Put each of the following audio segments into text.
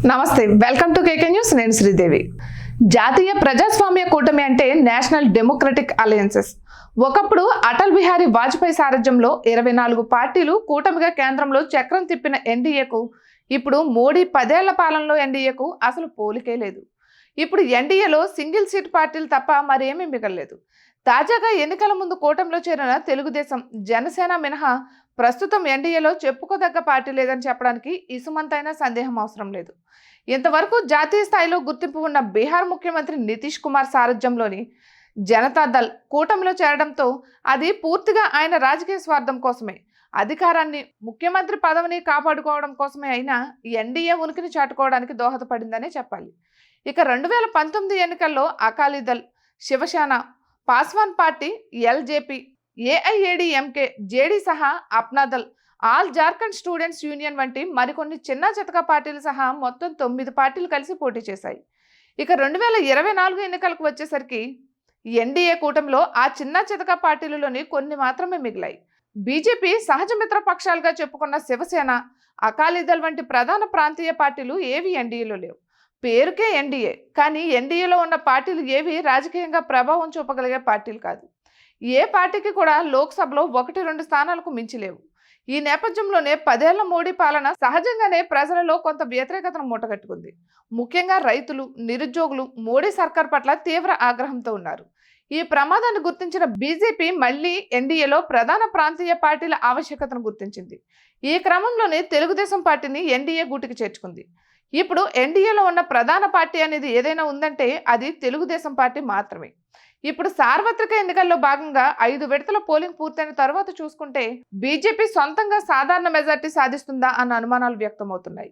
నమస్తే, welcome to KK news. నేను శ్రీదేవి. జాతీయ ప్రజాస్వామ్య కూటమి అంటే నేషనల్ డెమోక్రటిక్ అలయన్సెస్. ఒకప్పుడు అటల్ బిహారీ వాజ్పేయి సారథ్యంలో 24 పార్టీలు కూటమిగా కేంద్రంలో చక్రం తిప్పిన ఎన్డీఏకు ఇప్పుడు మోడీ 10 ఏళ్ల పాలనలో ఎన్డీఏకు అసలు పోలికే లేదు. ఇప్పుడు ఎన్డీఏలో సింగిల్ సీట్ పార్టీలు తప్ప మరేమీ మిగలలేదు. తాజాగా ఎన్నికల ముందు కూటమిలో చేరిన తెలుగుదేశం, జనసేన మినహా ప్రస్తుతం ఎన్డీఏలో చెప్పుకోదగ్గ పార్టీ లేదని చెప్పడానికి ఇసుమంతైనా సందేహం అవసరం లేదు. ఇంతవరకు జాతీయ స్థాయిలో గుర్తింపు ఉన్న బీహార్ ముఖ్యమంత్రి నితీష్ కుమార్ సారథ్యంలోని జనతాదళ్ కూటమిలో చేరడంతో అది పూర్తిగా ఆయన రాజకీయ స్వార్థం కోసమే, అధికారాన్ని, ముఖ్యమంత్రి పదవిని కాపాడుకోవడం కోసమే అయినా ఎన్డీఏ ఉనికిని చాటుకోవడానికి దోహదపడిందనే చెప్పాలి. ఇక 2019 ఎన్నికల్లో Akali Dal, Shiv Sena, Paswan party, LJP, AIADMK, JD సహా Apna Dal, all Jharkhand students union వంటి మరికొన్ని చిన్న చితక పార్టీలు సహా మొత్తం 9 పార్టీలు కలిసి పోటీ చేశాయి. ఇక 2024 ఎన్నికలకు వచ్చేసరికి ఎన్డీఏ కూటమిలో ఆ చిన్న చితక పార్టీలలోని కొన్ని మాత్రమే మిగిలాయి. బీజేపీ సహజ మిత్ర పక్షాలుగా చెప్పుకున్న శివసేన, అకాలీదళ్ వంటి ప్రధాన ప్రాంతీయ పార్టీలు ఏవి ఎన్డీఏలో లేవు. పేరుకే ఎన్డీఏ, కానీ ఎన్డీఏలో ఉన్న పార్టీలు ఏవి రాజకీయంగా ప్రభావం చూపగలిగే పార్టీలు కాదు. ఏ పార్టీకి కూడా లోక్సభలో 1-2 స్థానాలకు మించి లేవు. ఈ నేపథ్యంలోనే 10 ఏళ్ల మోడీ పాలన సహజంగానే ప్రజలలో కొంత వ్యతిరేకతను మూటగట్టుకుంది. ముఖ్యంగా రైతులు, నిరుద్యోగులు మోడీ సర్కార్ పట్ల తీవ్ర ఆగ్రహంతో ఉన్నారు. ఈ ప్రమాదాన్ని గుర్తించిన బీజేపీ మళ్లీ ఎన్డీఏలో ప్రధాన ప్రాంతీయ పార్టీల ఆవశ్యకతను గుర్తించింది. ఈ క్రమంలోనే తెలుగుదేశం పార్టీని ఎన్డీఏ గూటికి చేర్చుకుంది. ఇప్పుడు ఎన్డీఏలో ఉన్న ప్రధాన పార్టీ అనేది ఏదైనా ఉందంటే అది తెలుగుదేశం పార్టీ మాత్రమే. ఇప్పుడు సార్వత్రిక ఎన్నికల్లో భాగంగా 5 విడతల పోలింగ్ పూర్తయిన తర్వాత చూసుకుంటే బీజేపీ సొంతంగా సాధారణ మెజార్టీ సాధిస్తుందా అన్న అనుమానాలు వ్యక్తమవుతున్నాయి.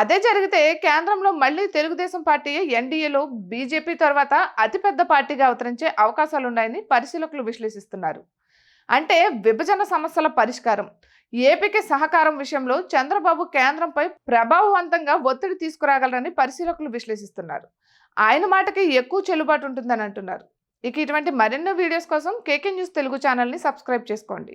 అదే జరిగితే కేంద్రంలో మళ్లీ తెలుగుదేశం పార్టీ ఎన్డీఏలో బీజేపీ తర్వాత అతిపెద్ద పార్టీగా అవతరించే అవకాశాలున్నాయని పరిశీలకులు విశ్లేషిస్తున్నారు. అంటే విభజన సమస్యల పరిష్కారం, ఏపీకి సహకారం విషయంలో చంద్రబాబు కేంద్రంపై ప్రభావవంతంగా ఒత్తిడి తీసుకురాగలరని పరిశీలకులు విశ్లేషిస్తున్నారు. ఆయన మాటకి ఎక్కువ చెల్లుబాటు ఉంటుందని అంటున్నారు. ఇక ఇటువంటి మరెన్నో వీడియోస్ కోసం కేకే న్యూస్ తెలుగు ఛానల్ని సబ్స్క్రైబ్ చేసుకోండి.